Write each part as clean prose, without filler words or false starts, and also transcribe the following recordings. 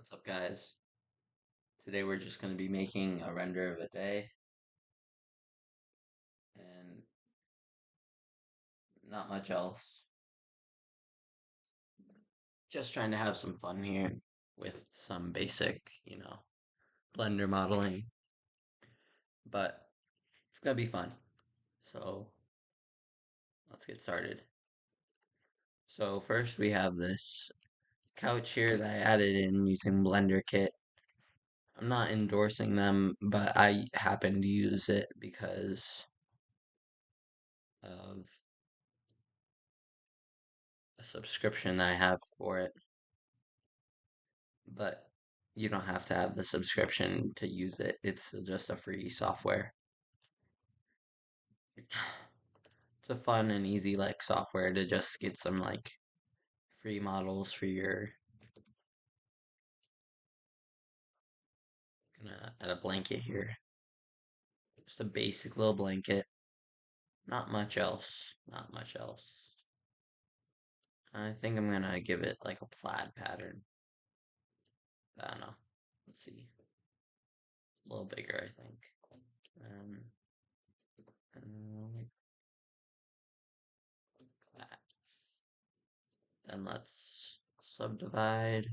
What's up, guys? Today we're just going to be making a render of a day and not much else. Just trying to have some fun here with some basic, Blender modeling, but it's going to be fun. So let's get started. So first we have this couch here that I added in using Blender Kit. I'm not endorsing them, but I happen to use it because of a subscription that I have for it. But you don't have to have the subscription to use it. It's just a free software. It's a fun and easy software to just get some free models for your. Gonna add a blanket here. Just a basic little blanket. Not much else. Not much else. I think I'm gonna give it like a plaid pattern. I don't know. Let's see. A little bigger, I think. Um, like that. Then let's subdivide.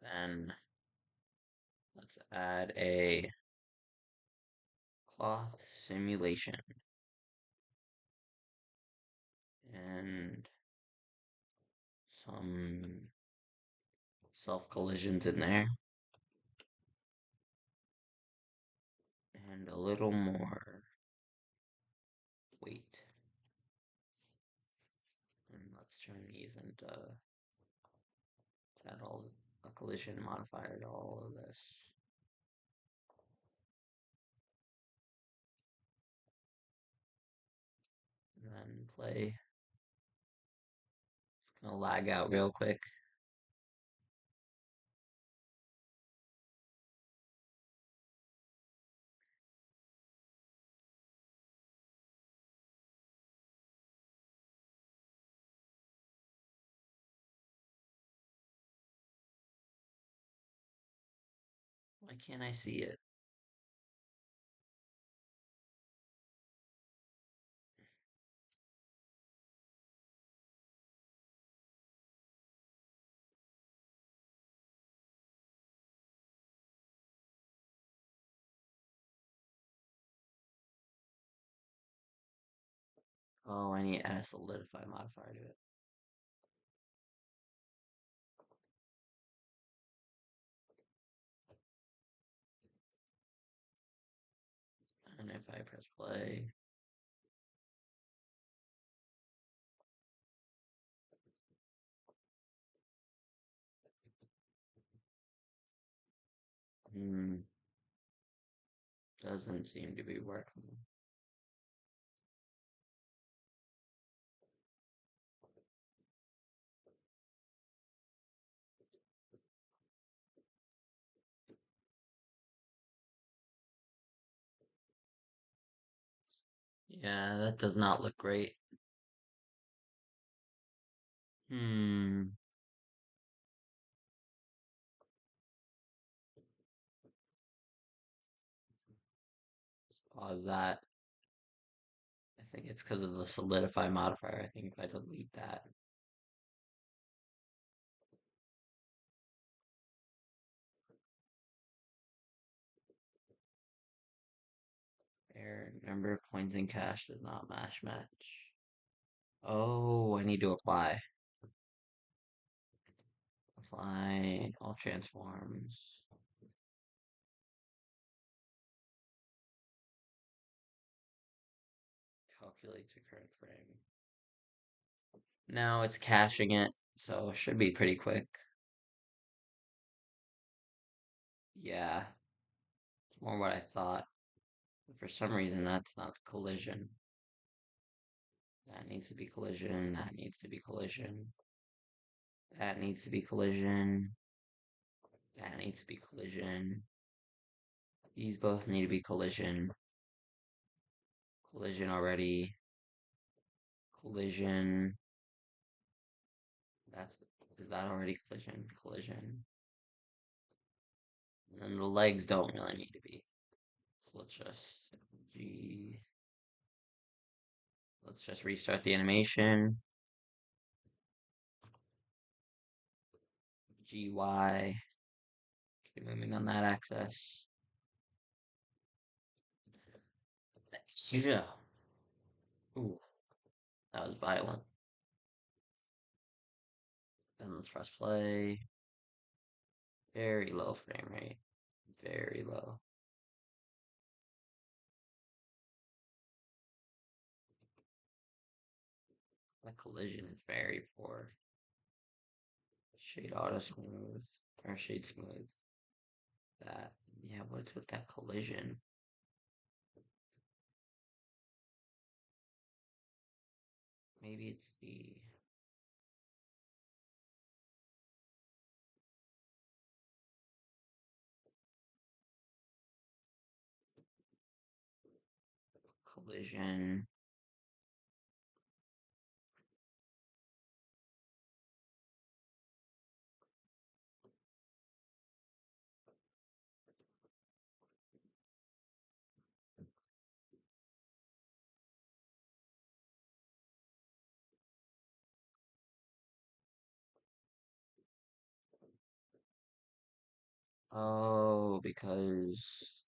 Then let's add a cloth simulation and some self collisions in there and a little more weight. And let's turn these into add all a collision modifier to all of this. And then play. It's gonna lag out real quick. Why can't I see it? Oh, I need to add a solidify modifier to it. And if I press play, doesn't seem to be working. Yeah, that does not look great. Hmm. Pause that. I think it's because of the solidify modifier. I think if I delete that. Error, number of coins in cache does not match. Oh, I need to apply. Apply all transforms. Calculate to current frame. Now it's caching it, so it should be pretty quick. Yeah, it's more what I thought. But for some reason, that's not collision. That needs to be collision. That needs to be collision. That needs to be collision. That needs to be collision. These both need to be collision. Collision already. Collision. Is that already collision? Collision. And then the legs don't really need to be. So let's just G. Let's just restart the animation. GY. Keep moving on that axis. Yeah. Ooh, that was violent. Then let's press play. Very low frame rate. Very low. The collision is very poor. Shade auto smooth. Or shade smooth. That. Yeah, what's with that collision? Maybe it's the collision. Oh, because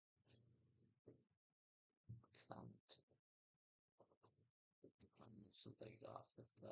something off with the.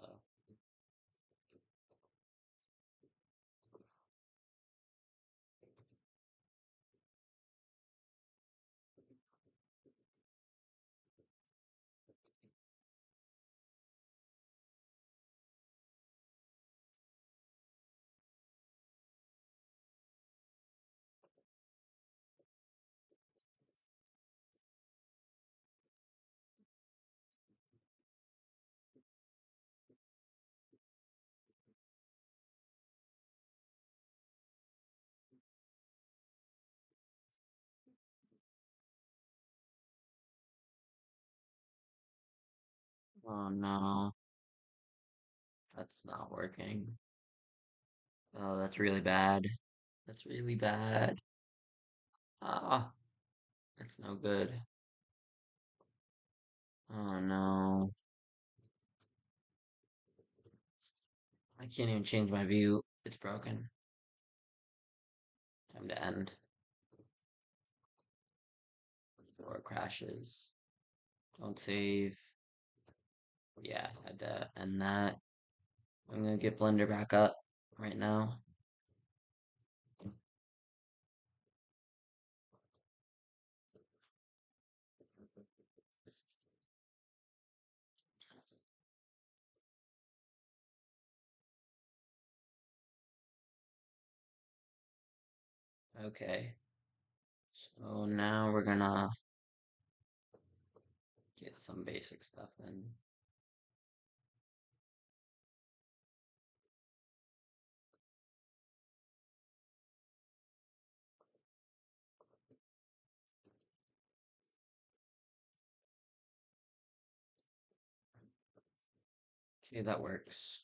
Oh no, that's not working. Oh, that's really bad. That's really bad. Ah, that's no good. Oh no. I can't even change my view. It's broken. Time to end before it crashes. Don't save. Yeah, had to end that. I'm gonna get Blender back up right now. Okay. So now we're gonna get some basic stuff in. Okay, that works.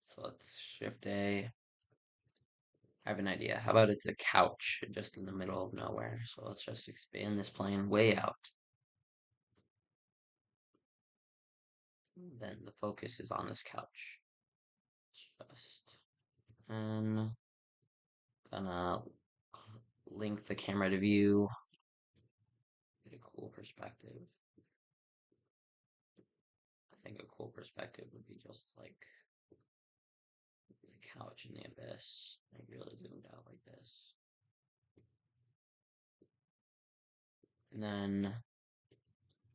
So let's shift A. I have an idea. How about it's a couch just in the middle of nowhere? So let's just expand this plane way out. Then the focus is on this couch. Just and gonna link the camera to view. Get a cool perspective. I think a cool perspective would be just like the couch in the abyss. Like really zoomed out like this. And then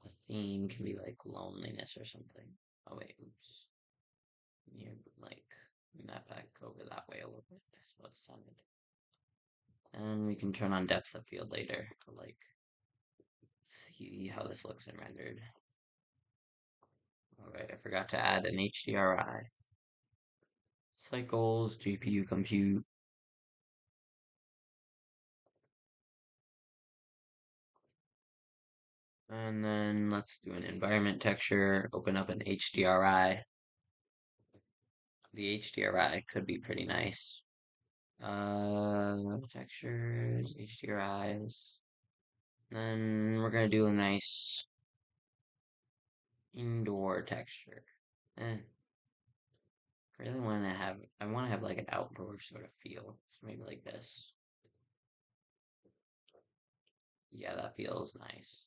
the theme can be like loneliness or something. Oh wait, oops. You like bring that back over that way a little bit. So it's centered. And we can turn on depth of field later to like see how this looks in rendered. Alright, I forgot to add an HDRI. Cycles, GPU compute. And then let's do an environment texture, open up an HDRI. The HDRI could be pretty nice. Textures, HDRIs. Then we're gonna do a nice indoor texture. And I want to have like an outdoor sort of feel. So maybe like this. Yeah, that feels nice.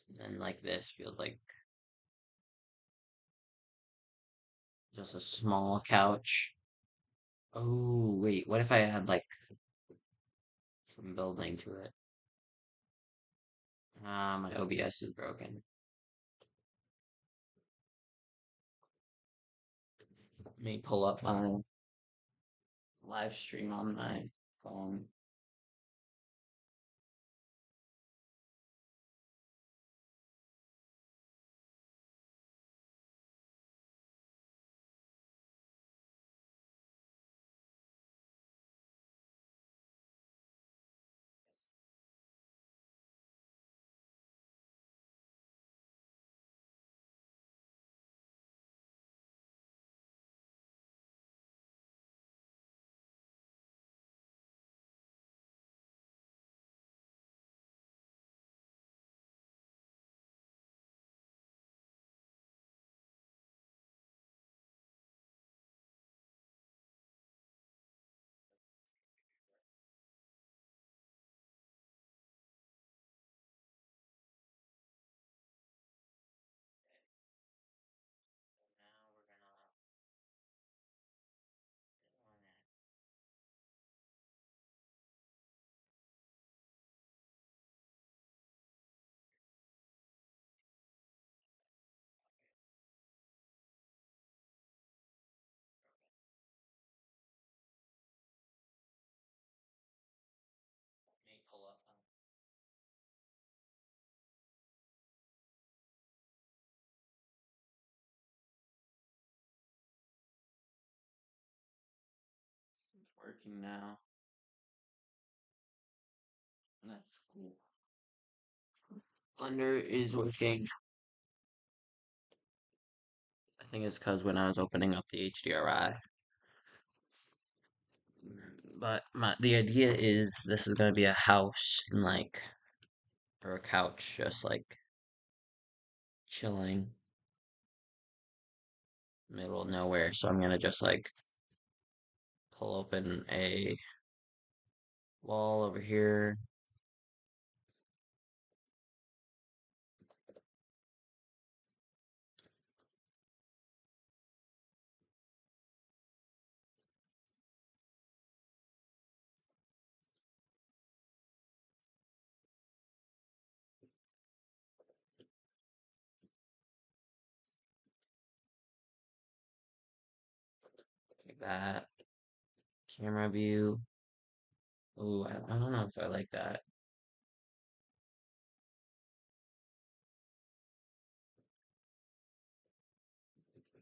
And then like this feels like just a small couch. Oh, wait, what if I had like some building to it? Ah, my OBS is broken. Let me pull up my live stream on my phone. Now we're gonna let me pull up. It's working now. That's cool. Blender is working. I think it's because when I was opening up the HDRI. But the idea is this is gonna be a house and like or a couch just like chilling middle of nowhere. So I'm gonna just like pull open a wall over here. Like that. Camera view. Ooh, I don't know if I like that.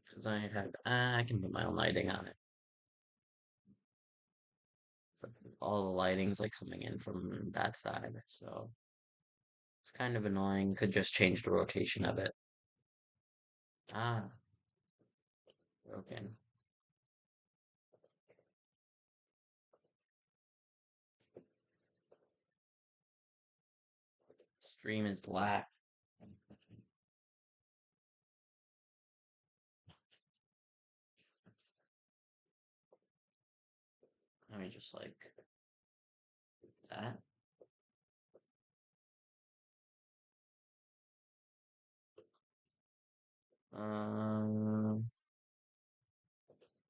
Because I can put my own lighting on it. But all the lighting's like coming in from that side, so it's kind of annoying. Could just change the rotation of it. Ah, broken. Stream is black. Let me just like that. Um,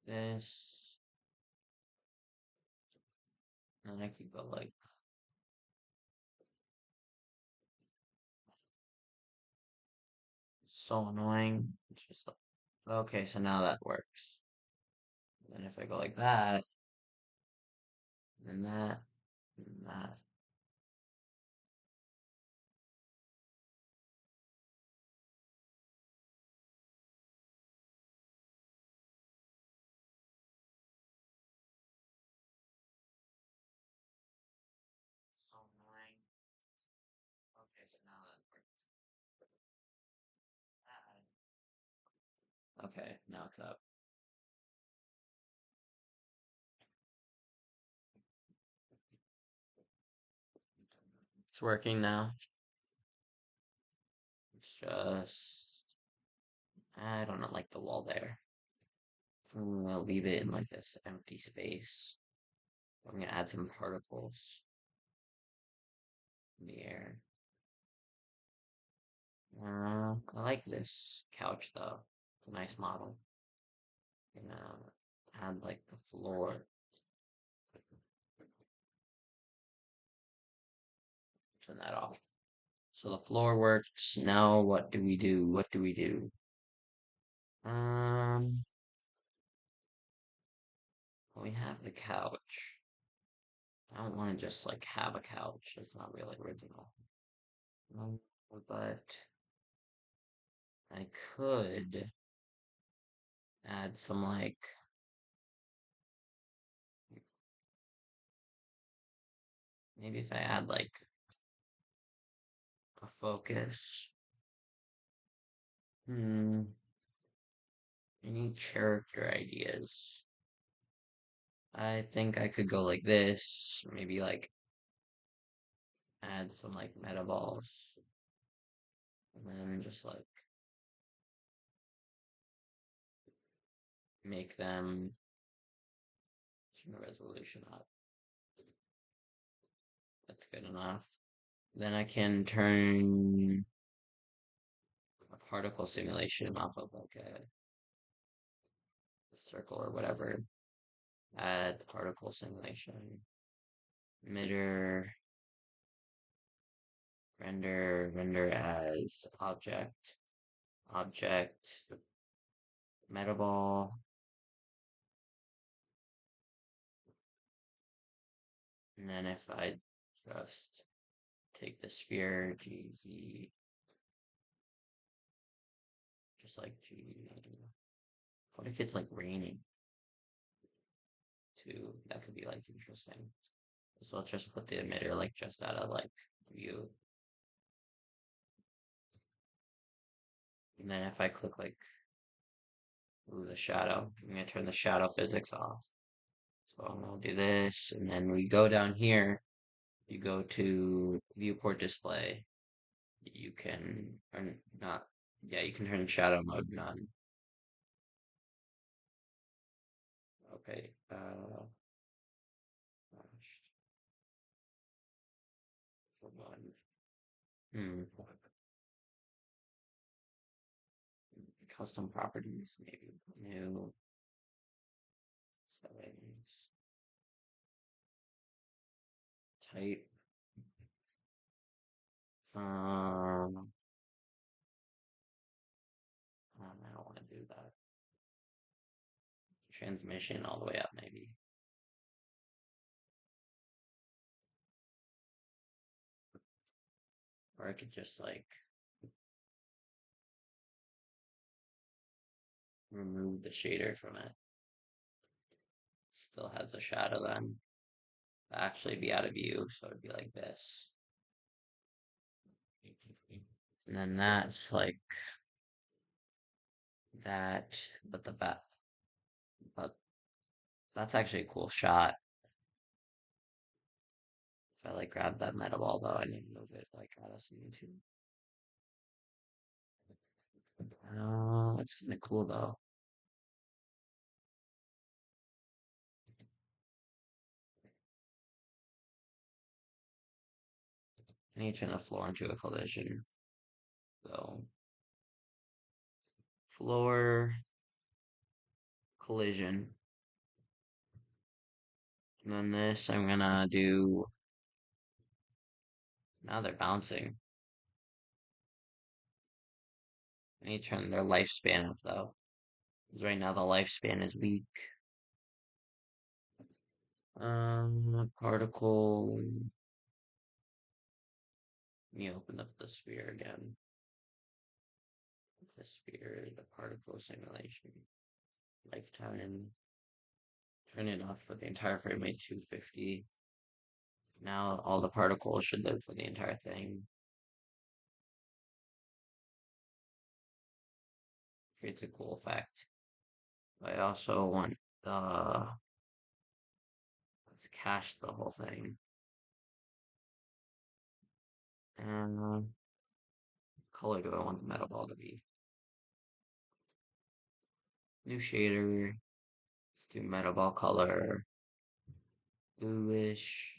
this, and I could go like so annoying. It's just like, okay, so now that works. Then if I go like that, then that, and that. So annoying. Okay, so now that works. Okay, now it's up. It's working now. It's just I don't know, like the wall there. I'm gonna leave it in like this empty space. I'm gonna add some particles in the air. I like this couch though. It's a nice model. And add like the floor. Turn that off. So the floor works. Now what do we do? What do we do? Um, we have the couch. I don't want to just like have a couch. It's not really original. Um, but I could add some like maybe if I add like a focus. Any character ideas? I think I could go like this. Maybe like add some like meta balls. And then just like make them turn the resolution up. That's good enough. Then I can turn a particle simulation off of like a circle or whatever. Add particle simulation. Emitter. Render as object. Object. Metaball. And then if I just take the sphere, GZ, just like G. What if it's like raining too? That could be like interesting. So let's just put the emitter like just out of like view. And then if I click like ooh, the shadow, I'm gonna turn the shadow physics off. So I'm gonna do this, and then we go down here. You go to viewport display. You can or not. Yeah, you can turn shadow mode none. Okay. Gosh, for one. Hmm. Custom properties, maybe new settings, type. I don't want to do that. Transmission all the way up, maybe. Or I could just like remove the shader from it. Still has a shadow then. Actually be out of view, so it'd be like this. And then that's like that, but the back, but that's actually a cool shot. If I like grab that metal ball though, I need to move it like out of some YouTube. That's kind of cool though. I need to turn the floor into a collision. So floor collision. And then this I'm gonna do now they're bouncing. I need to turn their lifespan up though. Because right now the lifespan is weak. Particle. Let me open up the sphere again. The sphere, the particle simulation. Lifetime. Turn it off for the entire frame rate 250. Now all the particles should live for the entire thing. creates a cool effect. I also want the, let's cache the whole thing. And color do I want the metal ball to be? New shader. Let's do metal ball color. Bluish.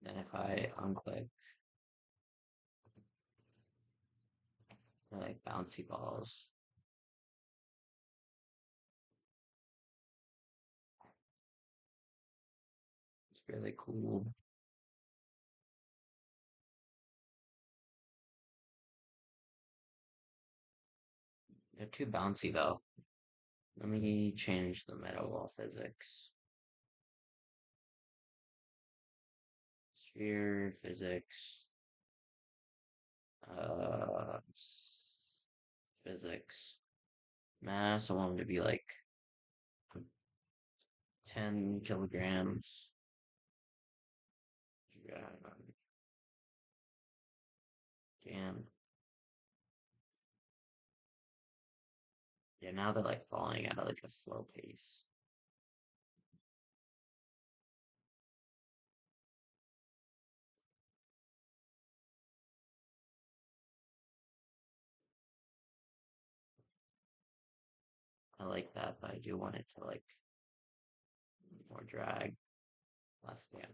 Then if I unclick, they're like bouncy balls. It's really cool. They're too bouncy though. Let me change the metal ball physics. Sphere physics. Uh, Physics. Mass, I want them to be like 10 kilograms. Yeah, damn. Yeah, now they're like falling at like a slow pace. I like that, but I do want it to like more drag, less damage.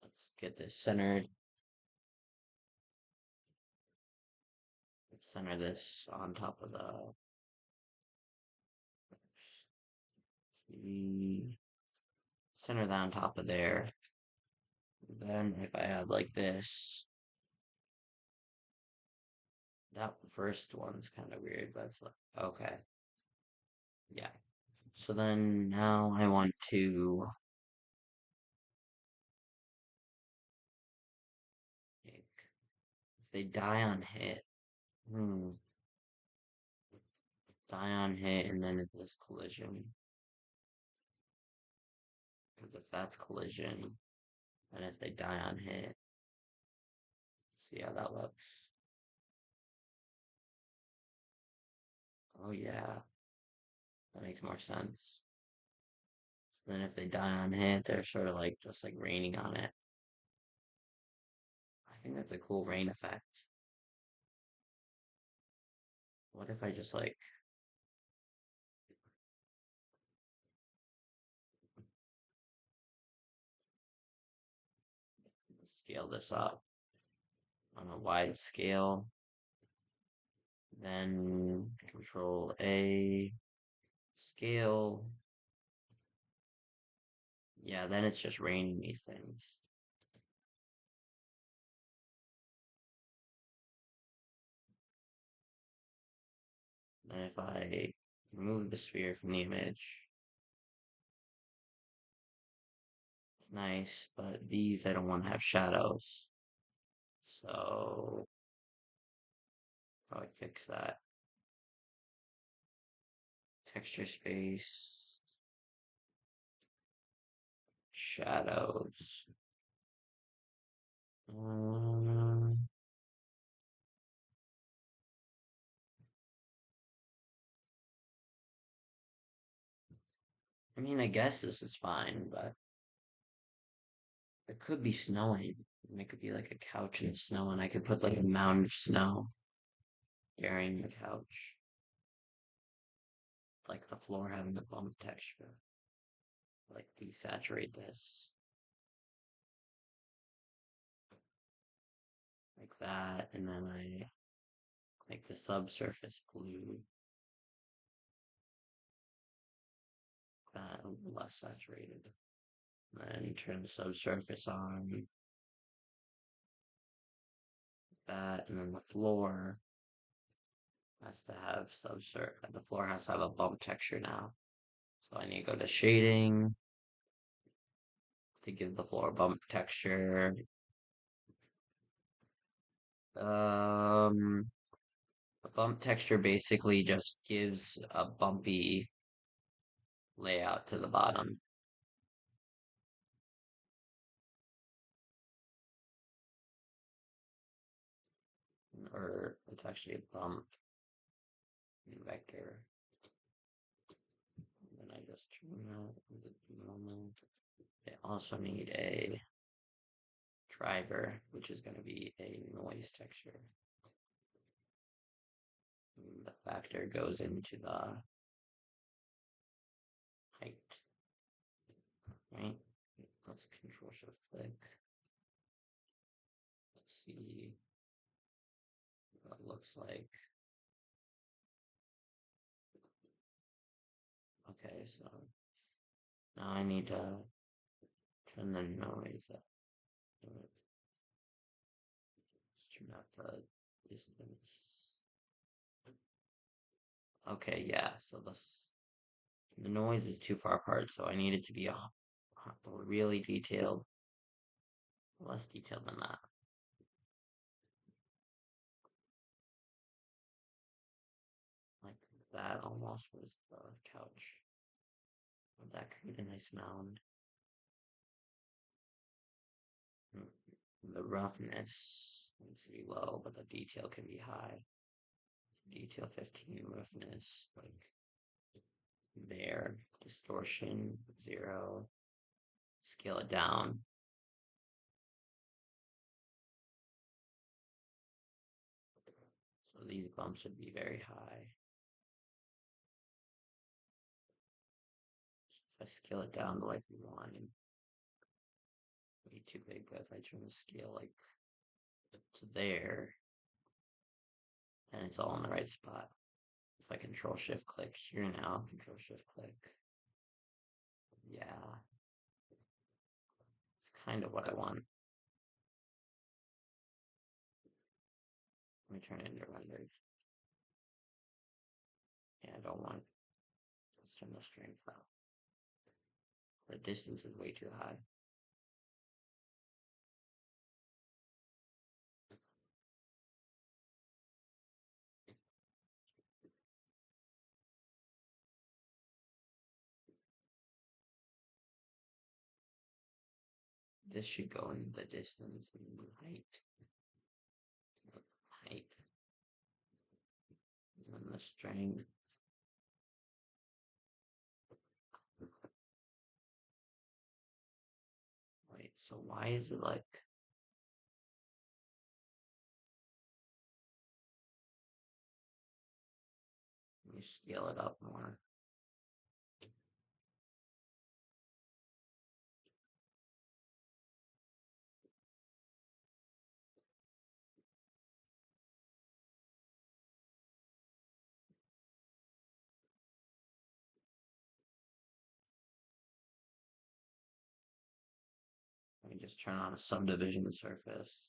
Let's get this centered. Let's center this on top of the center that on top of there. Then if I had like this, that first one's kind of weird, but it's like, okay. Yeah. So then now I want to like, if they die on hit, hmm, die on hit and then it's this collision. Because if that's collision, and if they die on hit, see how that looks. Oh yeah, that makes more sense. Then if they die on hit, they're sort of like just like raining on it. I think that's a cool rain effect. What if I just like scale this up on a wide scale? Then Control A, scale. Yeah, then it's just raining these things. Then if I remove the sphere from the image, it's nice, but these I don't want to have shadows. So probably fix that. Texture space, shadows. Um, I mean, I guess this is fine, but it could be snowing. And it could be like a couch in snow, and I could put like a mound of snow during the couch, like the floor having the bump texture. Like desaturate this like that, and then I make the subsurface blue, that less saturated. Then turn the subsurface on, that, and then the floor has to have the floor has to have a bump texture now. So I need to go to shading to give the floor bump texture. The bump texture basically just gives a bumpy layout to the bottom. Or it's actually a bump vector. And then I just turn that into normal. I also need a driver, which is going to be a noise texture. And the factor goes into the height, right? Let's control shift click. Let's see what it looks like. Okay, so now I need to turn the noise up. Let's turn up the distance. Okay, yeah, so the noise is too far apart, so I need it to be really detailed. Less detailed than that. Like that almost was the couch. Would that create a nice mound? The roughness needs to be low, but the detail can be high. Detail 15, roughness, like there. Distortion, 0. Scale it down. So these bumps should be very high. So if I scale it down to like 1, way too big, but if I turn the scale like to there, and it's all in the right spot. If I control shift click here now, control shift click. Yeah. It's kind of what I want. Let me turn it into rendered. Yeah, I don't want. Let's turn the strength up. The distance is way too high. This should go in the distance and the height. Height. And the strength. Wait, so why is it like. Let me scale it up more. Let me just turn on a subdivision surface.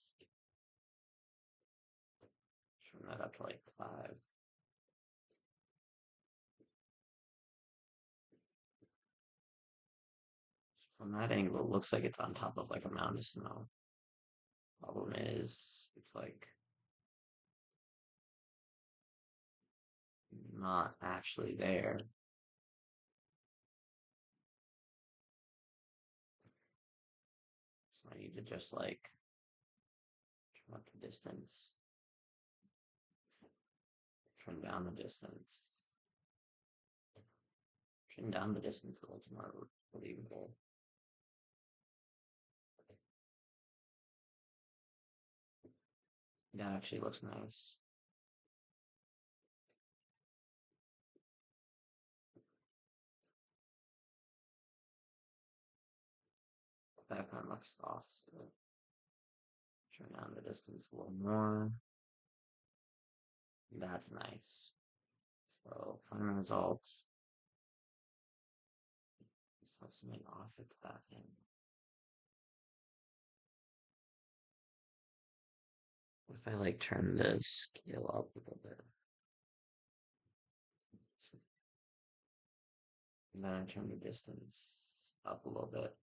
Turn that up to like 5. From that angle, it looks like it's on top of like a mountain of snow. Problem is, it's like not actually there. So I need to just like turn up the distance, turn down the distance, turn down the distance a little more believable. That actually looks nice. Background looks off, so turn down the distance a little more. That's nice. So final results. So let's make off it to that thing. What if I like turn the scale up a little bit? And then I turn the distance up a little bit.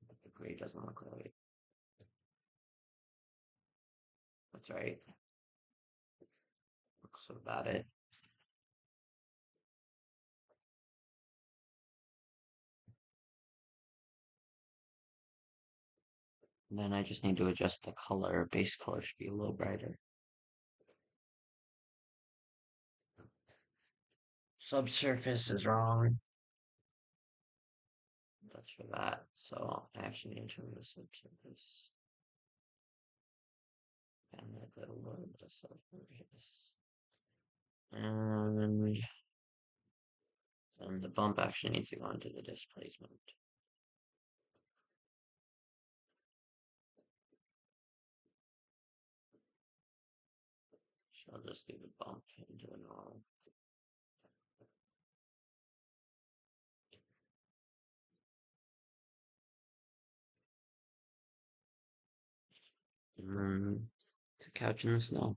But the gray doesn't look right. That's right. Looks about it. Then I just need to adjust the color. Base color should be a little brighter. Subsurface is wrong. That's for that. So I actually need to turn the subsurface. And I did a little bit of subsurface. And the bump actually needs to go into the displacement. So I'll just do the bump into the normal. The couch in the snow.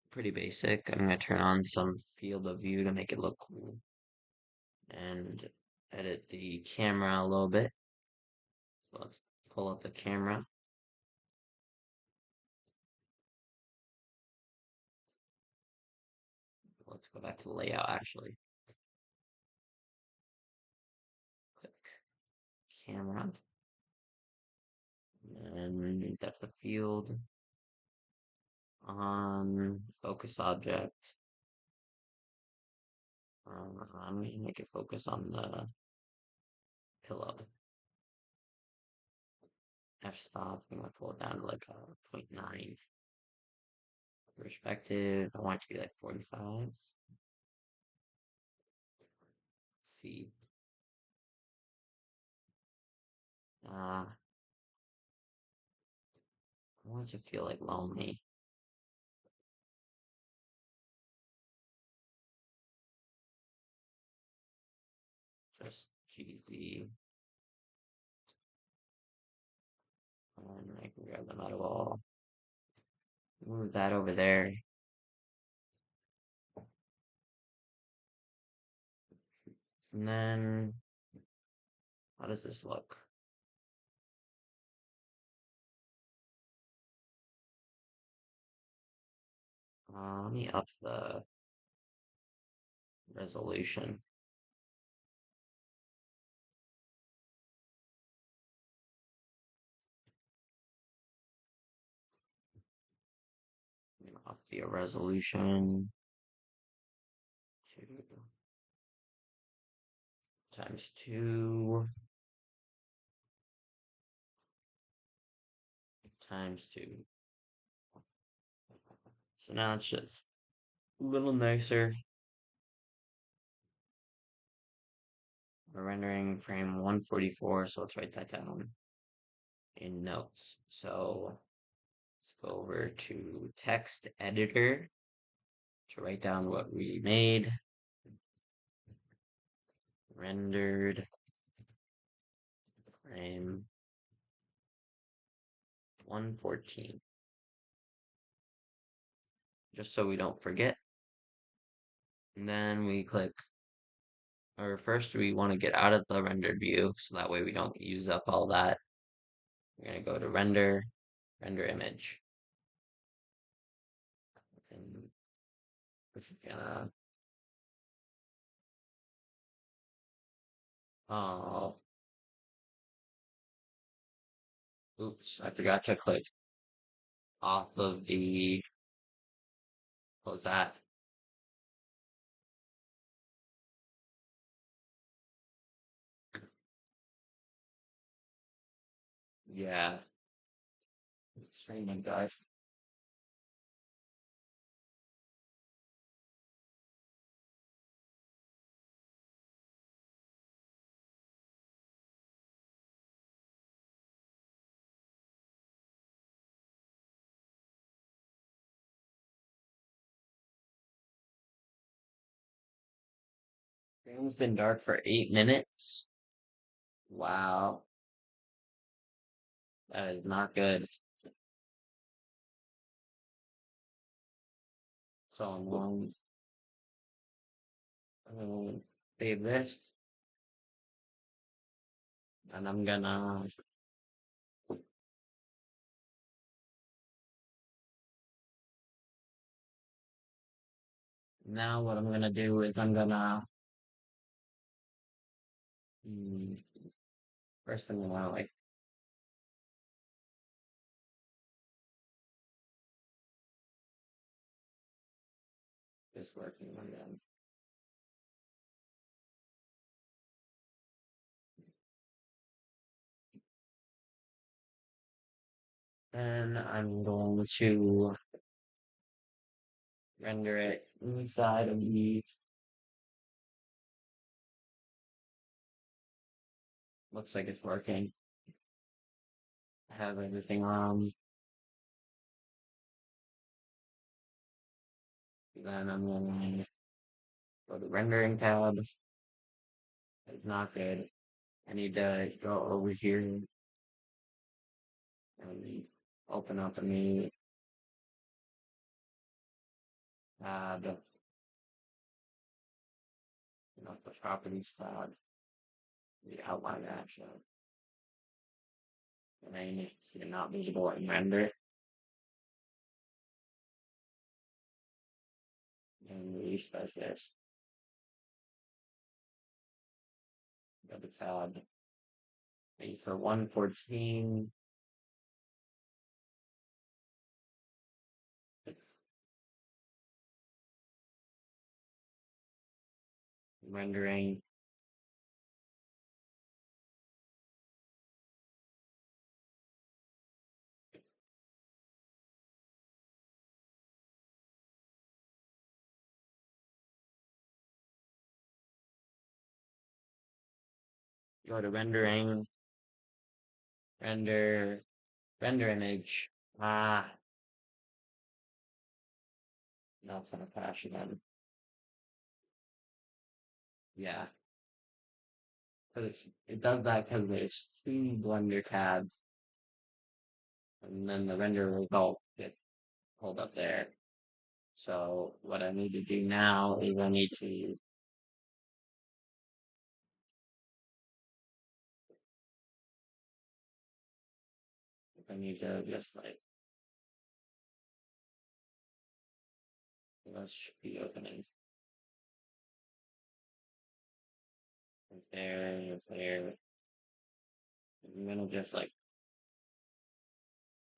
Pretty basic. I'm gonna turn on some field of view to make it look cool. And edit the camera a little bit. So let's pull up the camera. Let's go back to the layout actually. Click camera. And depth of field on focus object. I'm gonna make it focus on the pillow. F-stop, I'm gonna pull it down to like a 0.9. Perspective, I want it to be like 45. C. I want it to feel like lonely. Just GZ. And I can grab the metal ball. Move that over there. And then, how does this look? Let me up the resolution. Up the resolution to times 2 times 2. So now it's just a little nicer. We're rendering frame 144, so let's write that down in notes. So let's go over to text editor to write down what we made. Rendered frame 114. Just so we don't forget. And then we click, or first we want to get out of the rendered view, so that way we don't use up all that. We're going to go to render, render image. And this is gonna, oh, oops, I forgot to click off of the, what was that? Yeah, streaming guys. Stream's been dark for 8 minutes. Wow, that is not good. So I'm going to save this, and I'm gonna, now what I'm gonna do is I'm gonna, hmm, first thing I wanna like is working again. And I'm going to render it inside of the, looks like it's working. I have everything on. Then I'm going to go to rendering tab. It's not good. I need to go over here and open up a new tab. The properties cloud, the outline action, and then it's not visible in render. And release like this. Go to tab. And for 114, rendering. Go to rendering, render image. Now it's gonna crash again. Yeah, because it does that because there's two Blender tabs, and then the render result gets pulled up there. So what I need to do now is I need to just like, this should be opening right there, there. I'm gonna just like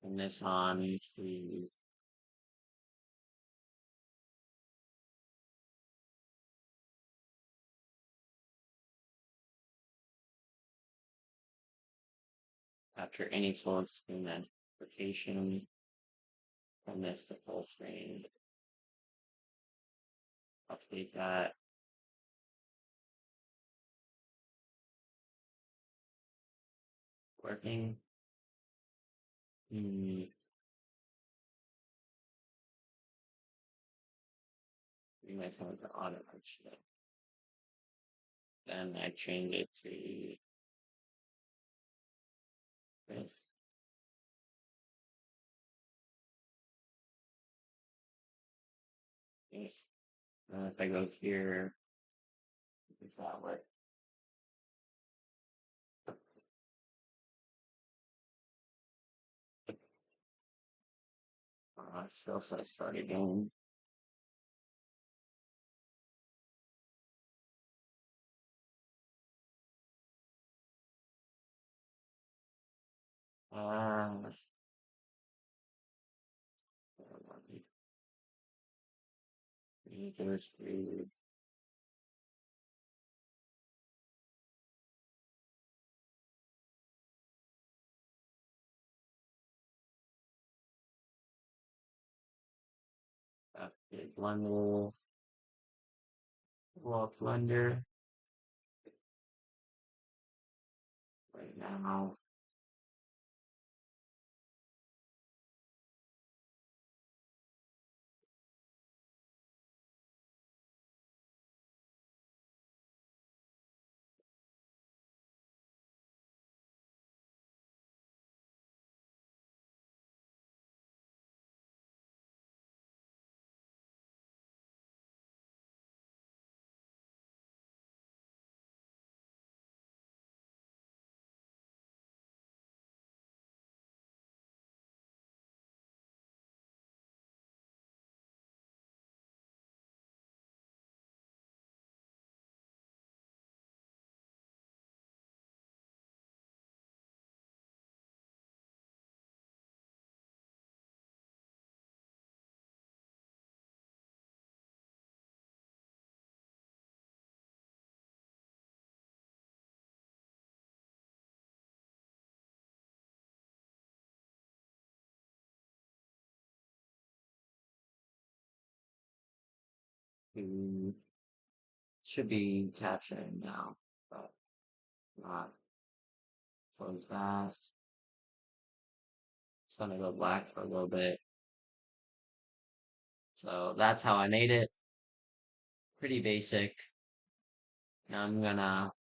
turn this on to capture any full screen application from this to full screen. Update that. Working. We might have the auto function. Then I change it to this. If I go here, does that work? It still says start again. Users to Blender, Blender right now. Mm, should be capturing now, but not. Close that. It's gonna go black for a little bit. So that's how I made it. Pretty basic. Now I'm gonna